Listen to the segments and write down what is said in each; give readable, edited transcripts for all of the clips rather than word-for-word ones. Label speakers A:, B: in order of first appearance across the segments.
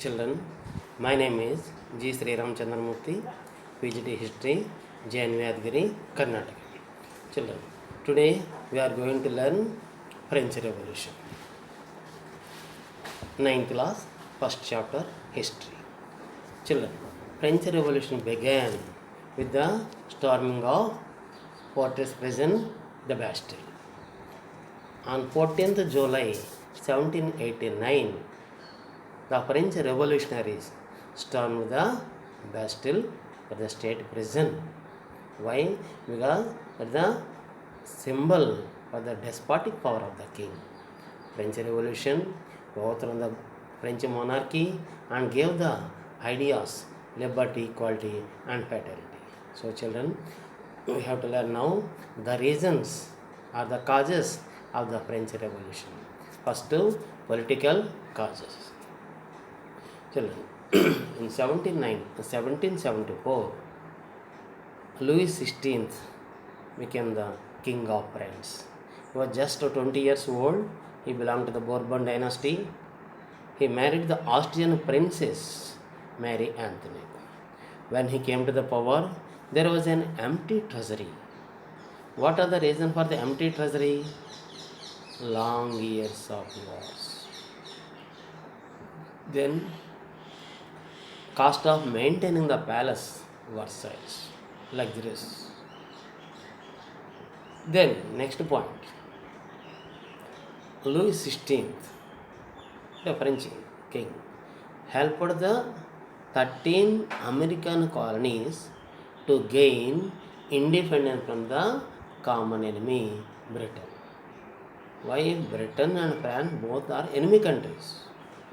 A: Children, my name is G. Sri Ramchandramurthy, PGT History, JNV Adgiri, Karnataka. Children, today we are going to learn French Revolution. 9th class, first chapter, History. Children, French Revolution began with the storming of fortress prison, the Bastille. On 14th July 1789, the French revolutionaries stormed the Bastille or the state prison. Why? Because it's the symbol of the despotic power of the king. French Revolution overthrew the French monarchy and gave the ideas liberty, equality, and fraternity. So, children, we have to learn now the reasons or the causes of the French Revolution. First, political causes. Children, in 1774, Louis XVI became the king of France. He was just 20 years old. He belonged to the Bourbon dynasty. He married the Austrian princess Mary Antoinette. When he came to the power, there was an empty treasury. What are the reasons for the empty treasury? Long years of wars. Then, cost of maintaining the palace Versailles, luxurious. Then, next point, Louis XVI, the French king, helped the 13 American colonies to gain independence from the common enemy, Britain. Why? Britain and France both are enemy countries.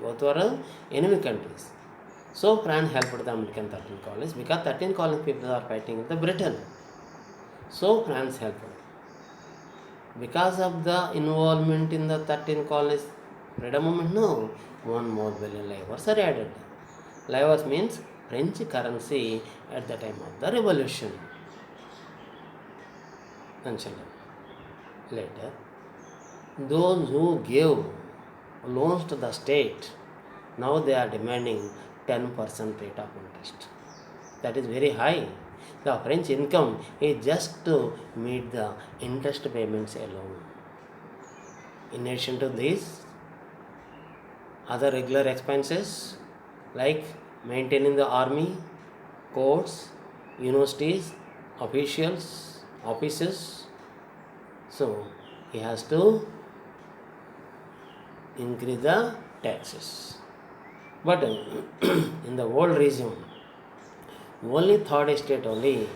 A: Both were enemy countries. So France helped the American 13 colonies because 13 colony people are fighting with the Britain. So France helped. Because of the involvement in the 13 colonies freedom movement, no, 1 more billion livres are added. Livres means French currency at the time of the revolution. And later, those who gave loans to the state, now they are demanding 10% rate of interest. That is very high. The French income is just to meet the interest payments alone. In addition to this, other regular expenses like maintaining the army, courts, universities, offices. So, he has to increase the taxes. But in the old regime, only third estate only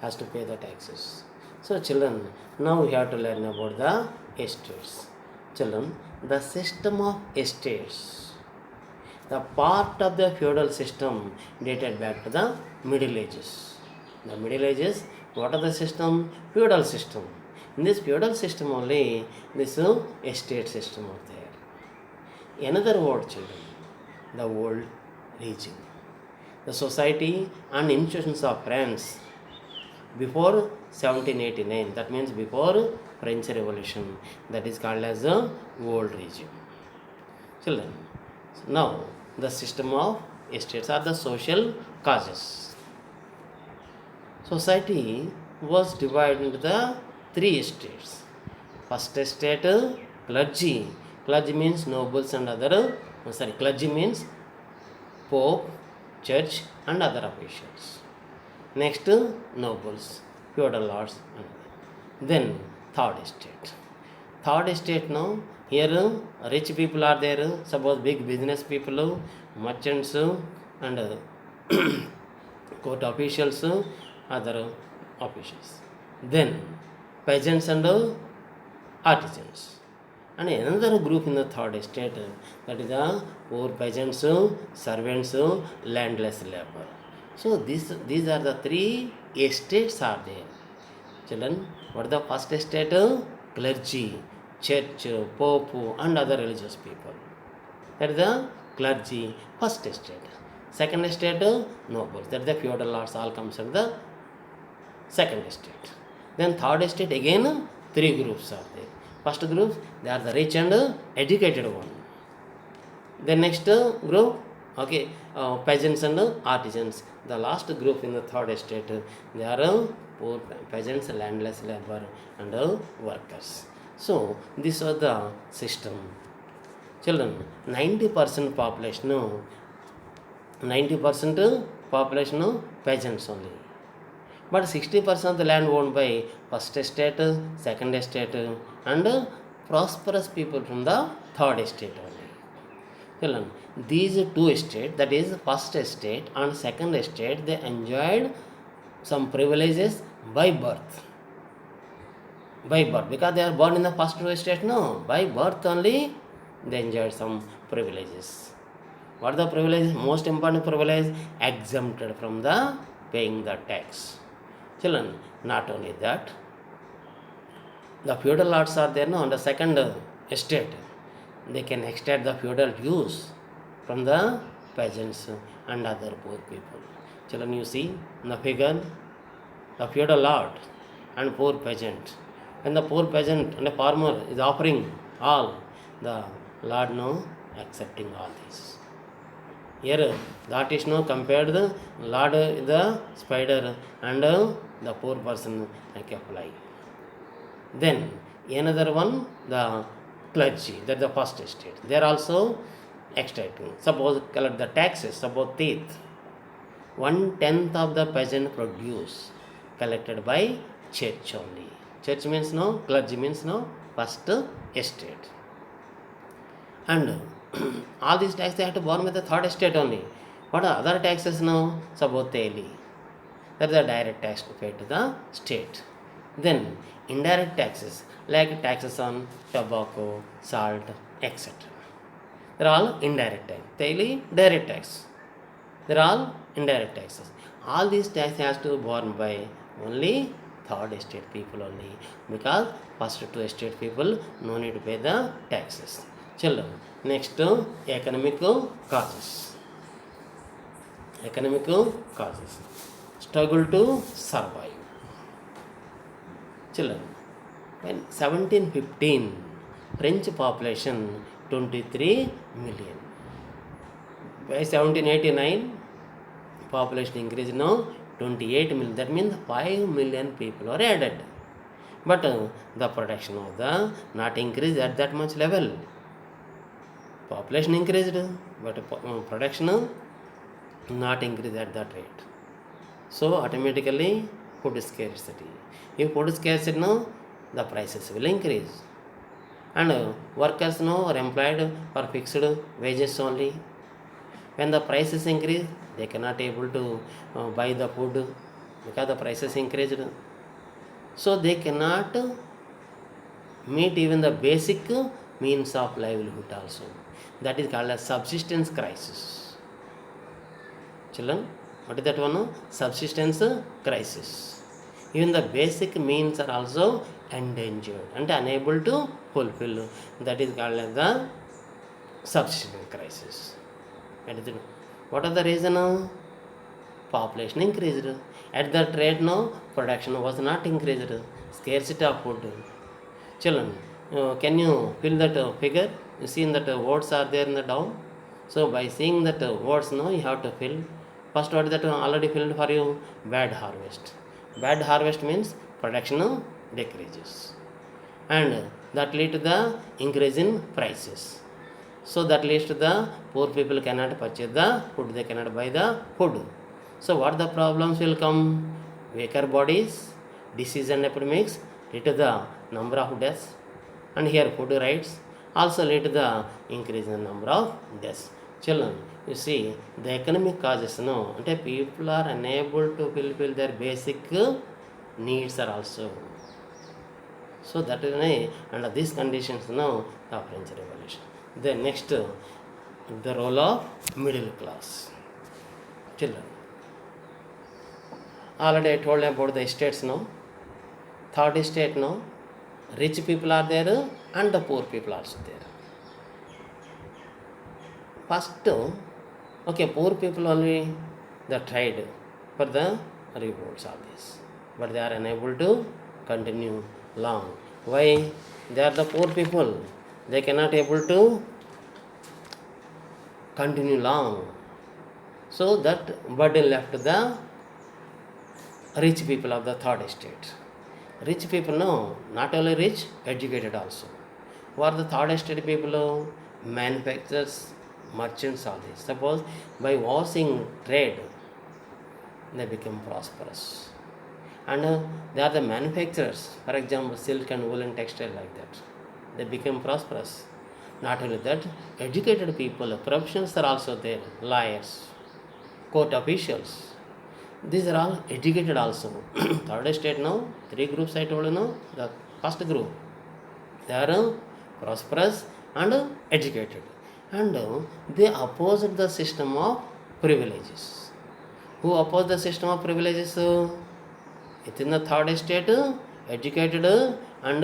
A: has to pay the taxes. So children, now we have to learn about the estates. Children, the system of estates, the part of the feudal system dated back to the Middle Ages. The Middle Ages, what are the system? Feudal system. In this feudal system only, this estate system was there. Another word, children, the old region. The society and institutions of France before 1789, that means before French Revolution, that is called as the old region. Children, now the system of estates are the social causes. Society was divided into the 3 estates. First estate, clergy. Clergy means nobles and other. Clergy means Pope, church and other officials. Next, nobles, feudal lords. Then, third estate. Third estate now, here rich people are there, suppose big business people, merchants and court officials, other officials. Then, peasants and artisans. And another group in the third estate, that is the poor peasants, servants, landless labor. So these are the 3 estates are there. Children, what is the first estate? Clergy, church, pope and other religious people. That is the clergy, first estate. Second estate, nobles. That is the feudal lords, all comes under the second estate. Then third estate, again 3 groups are there. First group, they are the rich and educated one. The next group, okay, peasants and artisans. The last group in the third estate, they are poor peasants, landless labor, and workers. So this was the system. Children, 90% population, 90% population peasants only. But 60% of the land owned by first estate, second estate, and prosperous people from the third estate only. Children, these two estates, that is first estate and second estate, they enjoyed some privileges by birth. By birth, because they are born in the first two estate, no. By birth only, they enjoyed some privileges. What are the privileges? Most important privilege, exempted from the paying the tax. Children, not only that, the feudal lords are there, no, on the second estate. They can extract the feudal dues from the peasants and other poor people. Children, you see in the figure, the feudal lord and poor peasant. When the poor peasant and the farmer is offering all, the lord no accepting all this. Here, the artist no compared the lord the spider and the poor person like a fly. Then another one, the clergy, that the first estate. They are also extracting. Suppose collect the taxes, suppose teeth. 1/10 of the peasant produce collected by church only. Church means no, clergy means no, first estate. And all these taxes they have to born with the third estate only. What are other taxes now? Suppose teli. That is the direct tax paid to the state. Then indirect taxes, like taxes on tobacco, salt, etc. They are all indirect tax. Daily direct tax. They are all indirect taxes. All these taxes has to be borne by only third estate people only, because first two estate people no need to pay the taxes. Children, next economic causes. Economic causes. Struggle to survive. Children, when 1715, French population 23 million. By 1789, population increased now 28 million. That means 5 million people are added. But the production of the not increased at that much level. Population increased, but production not increased at that rate. So automatically food scarcity. If food scarcity now, the prices will increase. And workers now are employed for fixed wages only. When the prices increase, they cannot able to buy the food because the prices increased. So they cannot meet even the basic means of livelihood also. That is called a subsistence crisis. Children, what is that one? Subsistence crisis. Even the basic means are also endangered and unable to fulfill. That is called as the subsistence crisis. What are the reason? Population increased. At that rate now, production was not increased. Scarcity of food. Children, can you fill that figure? You see that words are there in the down. So by seeing that words now, you have to fill. First, what is that already filled for you? Bad harvest. Bad harvest means production decreases. And that lead to the increase in prices. So that leads to the poor people cannot purchase the food, they cannot buy the food. So what the problems will come? Weaker bodies, disease and epidemics, lead to the number of deaths, and here food rights also lead to the increase in the number of deaths. Children, you see the economic causes no, and people are unable to fulfill their basic needs are also. So that is why under these conditions now the French Revolution. Then next, the role of middle class. Children, already I told about the estates now. Third estate now, rich people are there and the poor people also there. First, okay, poor people only they tried for the revolts of this, but they are unable to continue long. Why? They are the poor people. They cannot able to continue long. So that burden left the rich people of the third estate. Rich people, no, not only rich, educated also. Who are the third estate people? Manufacturers, merchants, all this. Suppose by washing trade, they become prosperous. And they are the manufacturers, for example, silk and woolen textile like that. They become prosperous. Not only that, educated people, professionals are also there, lawyers, court officials. These are all educated also. Third estate now, three groups I told you now. The first group, they are prosperous and educated. And they opposed the system of privileges. Who opposed the system of privileges? Within the third estate, educated and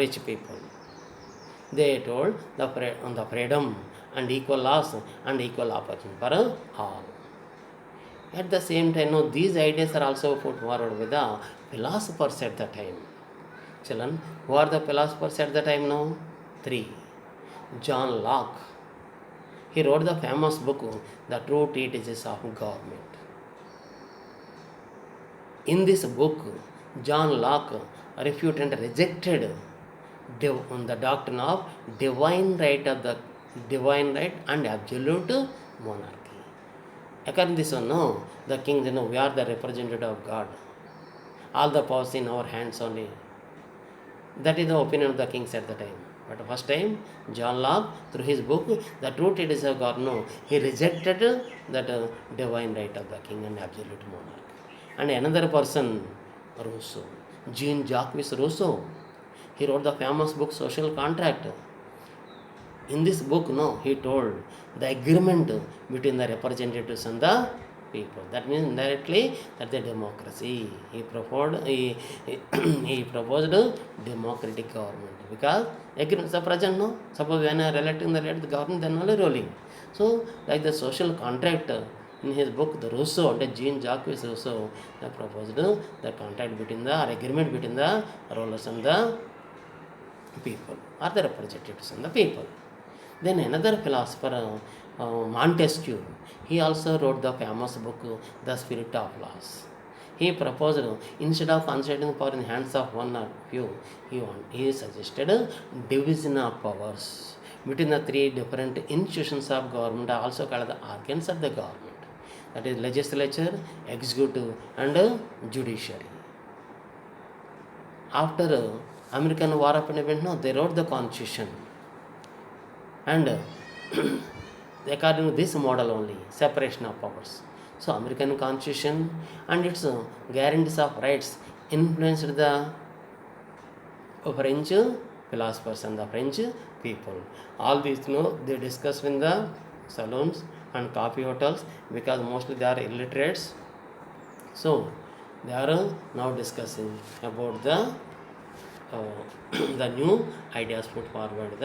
A: rich people. They told the freedom and equal laws and equal opportunity for all. At the same time, no, these ideas are also put forward with the philosophers at the time. Children, who are the philosophers at the time now? Three. John Locke. He wrote the famous book, The True Treatises of Government. In this book, John Locke refuted and rejected the doctrine of divine right and absolute monarchy. According to this one, no, the king, we are the representative of God. All the powers in our hands only. That is the opinion of the kings at the time. But first time, John Locke, through his book, The True Treatise of God, no, he rejected that divine right of the king and absolute monarch. And another person, Rousseau, Jean-Jacques Rousseau, he wrote the famous book Social Contract. In this book, no, he told the agreement between the representatives and the people. That means indirectly that the democracy. He proposed democratic government because agreement the present, no. Suppose when I electing the government, then only ruling. So like the social contract in his book, the Rousseau, the Jean-Jacques Rousseau, proposed the contract between the agreement between the rulers and the people, or the representatives and the people. Then another philosopher, Montesquieu, he also wrote the famous book, The Spirit of Laws. He proposed, instead of concentrating power in the hands of one or few, he suggested division of powers between the three different institutions of government, also called the organs of the government. That is legislature, executive, and judiciary. After American War of Independence, no, they wrote the Constitution. And according to this model only, separation of powers. So American Constitution and its guarantees of rights influenced the French philosophers and the French people. All these, they discuss in the saloons and coffee hotels because mostly they are illiterates. So they are now discussing about the the new ideas put forward.